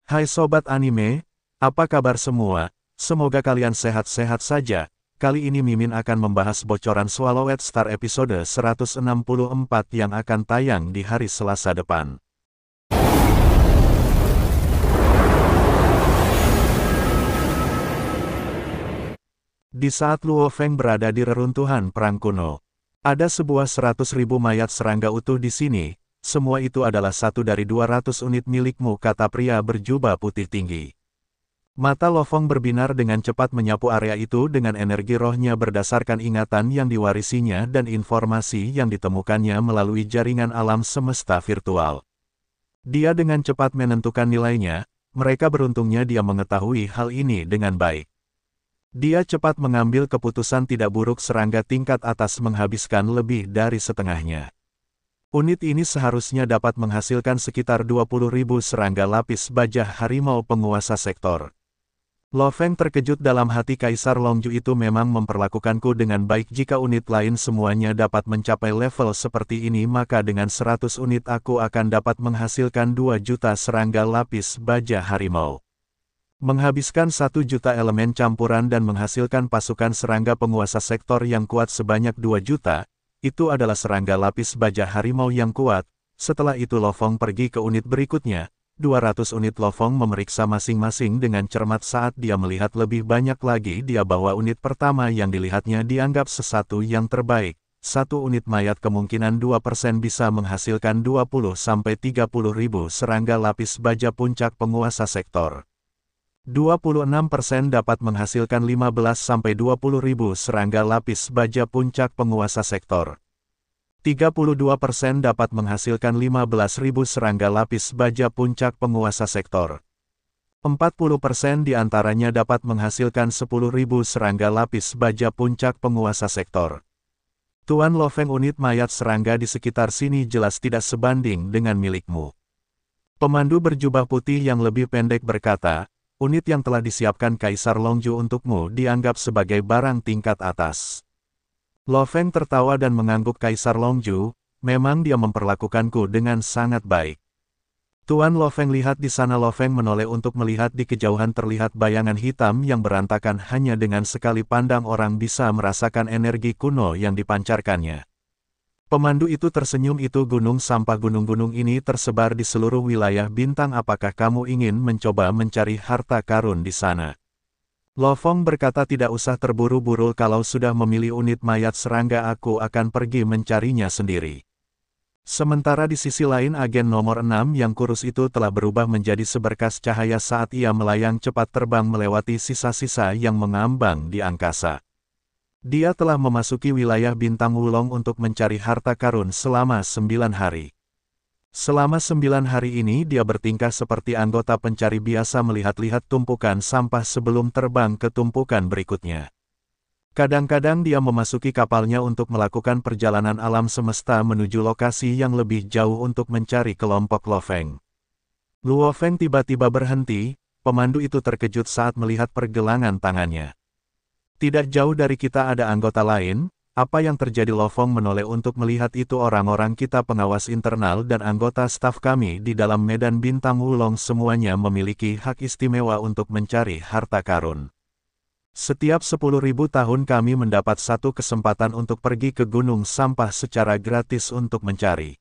Hai Sobat Anime, apa kabar semua? Semoga kalian sehat-sehat saja. Kali ini Mimin akan membahas bocoran Swallowed Star episode 164 yang akan tayang di hari Selasa depan. Di saat Luo Feng berada di reruntuhan perang kuno, ada sebuah 100.000 mayat serangga utuh di sini. Semua itu adalah satu dari 200 unit milikmu, kata pria berjubah putih tinggi. Mata Lo Feng berbinar dengan cepat menyapu area itu dengan energi rohnya berdasarkan ingatan yang diwarisinya dan informasi yang ditemukannya melalui jaringan alam semesta virtual. Dia dengan cepat menentukan nilainya, mereka beruntungnya dia mengetahui hal ini dengan baik. Dia cepat mengambil keputusan tidak buruk serangga tingkat atas menghabiskan lebih dari setengahnya. Unit ini seharusnya dapat menghasilkan sekitar 20.000 serangga lapis baja harimau penguasa sektor. Lo Feng terkejut dalam hati, Kaisar Longju itu memang memperlakukanku dengan baik. Jika unit lain semuanya dapat mencapai level seperti ini, maka dengan 100 unit aku akan dapat menghasilkan 2 juta serangga lapis baja harimau. Menghabiskan 1 juta elemen campuran dan menghasilkan pasukan serangga penguasa sektor yang kuat sebanyak 2 juta, itu adalah serangga lapis baja harimau yang kuat. Setelah itu Lo Feng pergi ke unit berikutnya. 200 unit Lo Feng memeriksa masing-masing dengan cermat. Saat dia melihat lebih banyak lagi, dia bahwa unit pertama yang dilihatnya dianggap sesuatu yang terbaik. Satu unit mayat kemungkinan 2% bisa menghasilkan 20-30 ribu serangga lapis baja puncak penguasa sektor. 26% dapat menghasilkan 15-20 ribu serangga lapis baja puncak penguasa sektor. 32% dapat menghasilkan 15.000 serangga lapis baja puncak penguasa sektor. 40% diantaranya dapat menghasilkan 10.000 serangga lapis baja puncak penguasa sektor. Tuan Lo Feng, unit mayat serangga di sekitar sini jelas tidak sebanding dengan milikmu. Pemandu berjubah putih yang lebih pendek berkata, unit yang telah disiapkan Kaisar Longju untukmu dianggap sebagai barang tingkat atas. Lo Feng tertawa dan mengangguk. Kaisar Longju, memang dia memperlakukanku dengan sangat baik. Tuan Lo Feng, lihat di sana. Lo Feng menoleh untuk melihat. Di kejauhan terlihat bayangan hitam yang berantakan. Hanya dengan sekali pandang orang bisa merasakan energi kuno yang dipancarkannya. Pemandu itu tersenyum. Itu gunung sampah. Gunung-gunung ini tersebar di seluruh wilayah bintang. Apakah kamu ingin mencoba mencari harta karun di sana? Lo Feng berkata, tidak usah terburu-buru. Kalau sudah memilih unit mayat serangga, aku akan pergi mencarinya sendiri. Sementara di sisi lain, agen nomor 6 yang kurus itu telah berubah menjadi seberkas cahaya saat ia melayang cepat terbang melewati sisa-sisa yang mengambang di angkasa. Dia telah memasuki wilayah bintang Wulong untuk mencari harta karun selama 9 hari. Selama 9 hari ini dia bertingkah seperti anggota pencari biasa, melihat-lihat tumpukan sampah sebelum terbang ke tumpukan berikutnya. Kadang-kadang dia memasuki kapalnya untuk melakukan perjalanan alam semesta menuju lokasi yang lebih jauh untuk mencari kelompok Lo Feng. Luo Feng tiba-tiba berhenti. Pemandu itu terkejut saat melihat pergelangan tangannya. Tidak jauh dari kita ada anggota lain. Apa yang terjadi? Lo Feng menoleh untuk melihat. Itu orang-orang kita, pengawas internal dan anggota staf kami di dalam medan bintang Wulong. Semuanya memiliki hak istimewa untuk mencari harta karun. Setiap 10.000 tahun kami mendapat satu kesempatan untuk pergi ke gunung sampah secara gratis untuk mencari.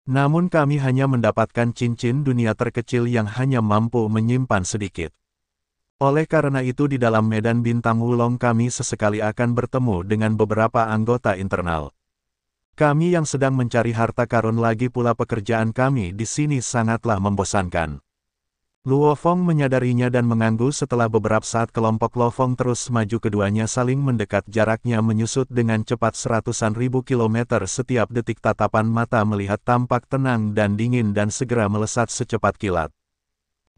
Namun kami hanya mendapatkan cincin dunia terkecil yang hanya mampu menyimpan sedikit. Oleh karena itu di dalam medan bintang Wulong kami sesekali akan bertemu dengan beberapa anggota internal. Kami yang sedang mencari harta karun, lagi pula pekerjaan kami di sini sangatlah membosankan. Luo Feng menyadarinya dan mengangguk. Setelah beberapa saat kelompok Lo Feng terus maju, keduanya saling mendekat, jaraknya menyusut dengan cepat 100.000 kilometer setiap detik. Tatapan mata melihat tampak tenang dan dingin dan segera melesat secepat kilat.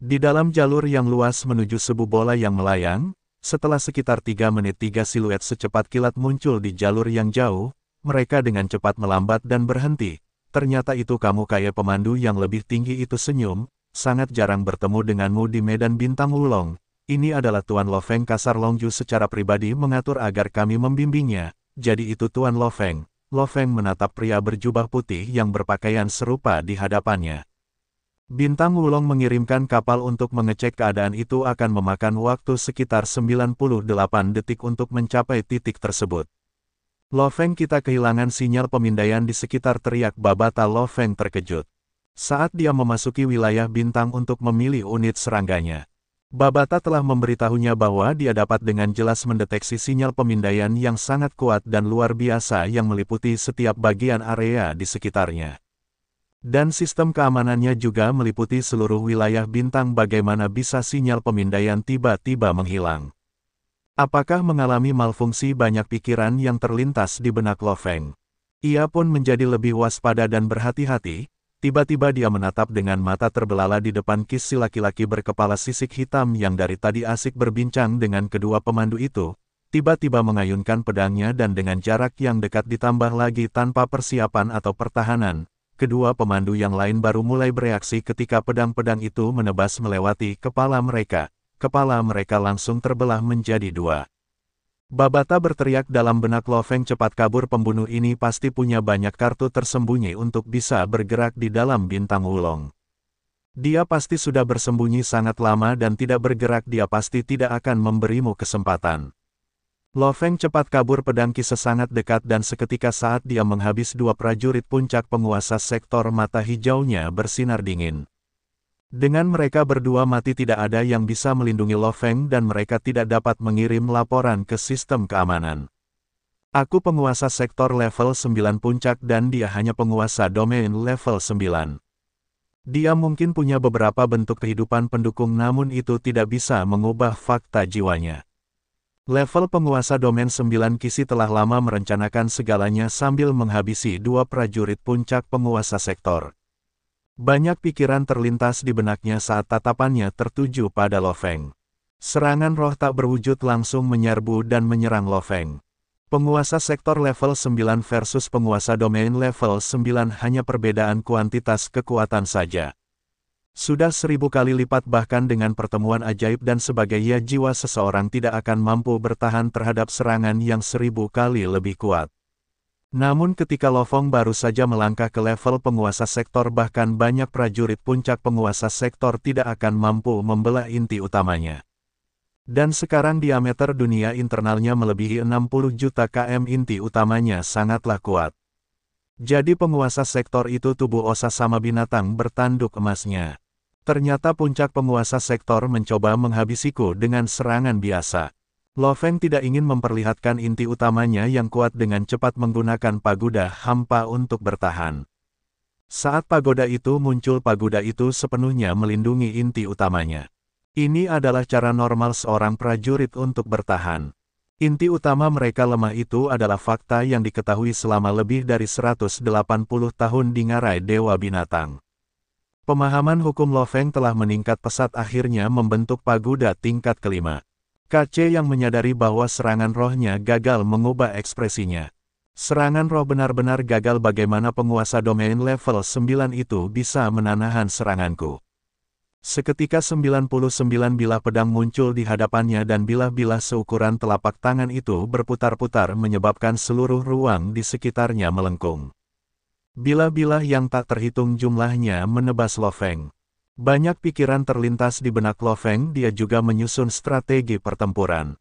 Di dalam jalur yang luas menuju sebuah bola yang melayang, setelah sekitar 3 menit 3 siluet secepat kilat muncul di jalur yang jauh. Mereka dengan cepat melambat dan berhenti. Ternyata itu kamu, kayak pemandu yang lebih tinggi itu senyum. Sangat jarang bertemu denganmu di medan bintang Wulong. Ini adalah Tuan Lo Feng. Kaisar Longju secara pribadi mengatur agar kami membimbingnya. Jadi itu Tuan Lo Feng. Lo Feng menatap pria berjubah putih yang berpakaian serupa di hadapannya. Bintang Wulong mengirimkan kapal untuk mengecek keadaan itu akan memakan waktu sekitar 98 detik untuk mencapai titik tersebut. Lo Feng, kita kehilangan sinyal pemindaian di sekitar, teriak Babata. Lo Feng terkejut saat dia memasuki wilayah Bintang untuk memilih unit serangganya. Babata telah memberitahunya bahwa dia dapat dengan jelas mendeteksi sinyal pemindaian yang sangat kuat dan luar biasa yang meliputi setiap bagian area di sekitarnya. Dan sistem keamanannya juga meliputi seluruh wilayah Bintang. Bagaimana bisa sinyal pemindaian tiba-tiba menghilang? Apakah mengalami malfungsi? Banyak pikiran yang terlintas di benak Lo Feng. Ia pun menjadi lebih waspada dan berhati-hati. Tiba-tiba dia menatap dengan mata terbelalak di depan Kis, si laki-laki berkepala sisik hitam yang dari tadi asik berbincang dengan kedua pemandu itu. Tiba-tiba mengayunkan pedangnya dan dengan jarak yang dekat ditambah lagi tanpa persiapan atau pertahanan. Kedua pemandu yang lain baru mulai bereaksi ketika pedang-pedang itu menebas melewati kepala mereka. Kepala mereka langsung terbelah menjadi dua. Babata berteriak dalam benak Lo Feng, cepat kabur, pembunuh ini pasti punya banyak kartu tersembunyi untuk bisa bergerak di dalam Bintang Wulong. Dia pasti sudah bersembunyi sangat lama dan tidak bergerak, dia pasti tidak akan memberimu kesempatan. Lo Feng cepat kabur, pedang Kis sangat dekat dan seketika saat dia menghabis dua prajurit puncak penguasa sektor, mata hijaunya bersinar dingin. Dengan mereka berdua mati, tidak ada yang bisa melindungi Lo Feng dan mereka tidak dapat mengirim laporan ke sistem keamanan. Aku penguasa sektor level 9 puncak dan dia hanya penguasa domain level 9. Dia mungkin punya beberapa bentuk kehidupan pendukung, namun itu tidak bisa mengubah fakta jiwanya. Level penguasa domain 9 Kisi telah lama merencanakan segalanya sambil menghabisi dua prajurit puncak penguasa sektor. Banyak pikiran terlintas di benaknya saat tatapannya tertuju pada Lo Feng. Serangan roh tak berwujud langsung menyerbu dan menyerang Lo Feng. Penguasa sektor level 9 versus penguasa domain level 9, hanya perbedaan kuantitas kekuatan saja. Sudah 1000 kali lipat, bahkan dengan pertemuan ajaib dan sebagai jiwa seseorang tidak akan mampu bertahan terhadap serangan yang 1000 kali lebih kuat. Namun ketika Lo Feng baru saja melangkah ke level penguasa sektor, bahkan banyak prajurit puncak penguasa sektor tidak akan mampu membelah inti utamanya. Dan sekarang diameter dunia internalnya melebihi 60 juta km, inti utamanya sangatlah kuat. Jadi penguasa sektor itu tubuh osa sama binatang bertanduk emasnya. Ternyata puncak penguasa sektor mencoba menghabisiku dengan serangan biasa. Lo Feng tidak ingin memperlihatkan inti utamanya yang kuat dengan cepat menggunakan pagoda hampa untuk bertahan. Saat pagoda itu muncul, pagoda itu sepenuhnya melindungi inti utamanya. Ini adalah cara normal seorang prajurit untuk bertahan. Inti utama mereka lemah itu adalah fakta yang diketahui selama lebih dari 180 tahun di ngarai Dewa Binatang. Pemahaman hukum Lo Feng telah meningkat pesat, akhirnya membentuk pagoda tingkat kelima. KC yang menyadari bahwa serangan rohnya gagal mengubah ekspresinya. Serangan roh benar-benar gagal. Bagaimana penguasa domain level 9 itu bisa menahan seranganku? Seketika 99 bilah pedang muncul di hadapannya dan bilah-bilah seukuran telapak tangan itu berputar-putar menyebabkan seluruh ruang di sekitarnya melengkung. Bilah-bilah yang tak terhitung jumlahnya menebas Lo Feng. Banyak pikiran terlintas di benak Lo Feng, dia juga menyusun strategi pertempuran.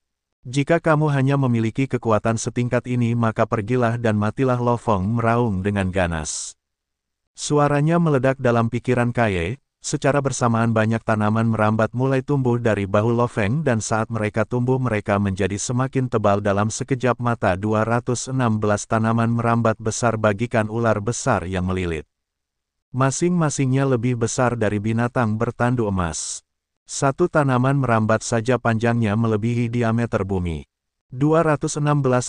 Jika kamu hanya memiliki kekuatan setingkat ini maka pergilah dan matilah, Lo Feng meraung dengan ganas. Suaranya meledak dalam pikiran Kaye, secara bersamaan banyak tanaman merambat mulai tumbuh dari bahu Lo Feng dan saat mereka tumbuh mereka menjadi semakin tebal. Dalam sekejap mata 216 tanaman merambat besar bagikan ular besar yang melilit. Masing-masingnya lebih besar dari binatang bertanduk emas. Satu tanaman merambat saja panjangnya melebihi diameter bumi. 216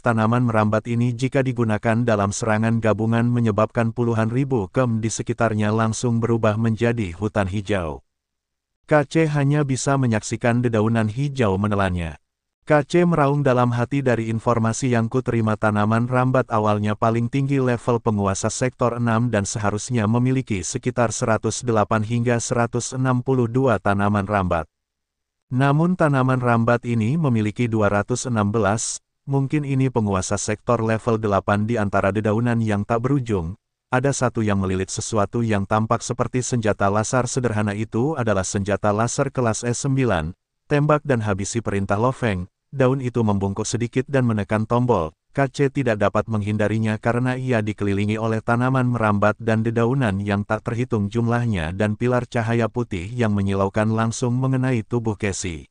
tanaman merambat ini jika digunakan dalam serangan gabungan menyebabkan puluhan ribu km di sekitarnya langsung berubah menjadi hutan hijau. KC hanya bisa menyaksikan dedaunan hijau menelannya. KC meraung dalam hati, dari informasi yang kuterima tanaman rambat awalnya paling tinggi level penguasa sektor 6 dan seharusnya memiliki sekitar 108 hingga 162 tanaman rambat. Namun tanaman rambat ini memiliki 216, mungkin ini penguasa sektor level 8 di antara dedaunan yang tak berujung. Ada satu yang melilit sesuatu yang tampak seperti senjata laser sederhana. Itu adalah senjata laser kelas S9. Tembak dan habisi perintah Lo Feng. Daun itu membungkuk sedikit dan menekan tombol. KC tidak dapat menghindarinya karena ia dikelilingi oleh tanaman merambat dan dedaunan yang tak terhitung jumlahnya dan pilar cahaya putih yang menyilaukan langsung mengenai tubuh Casey.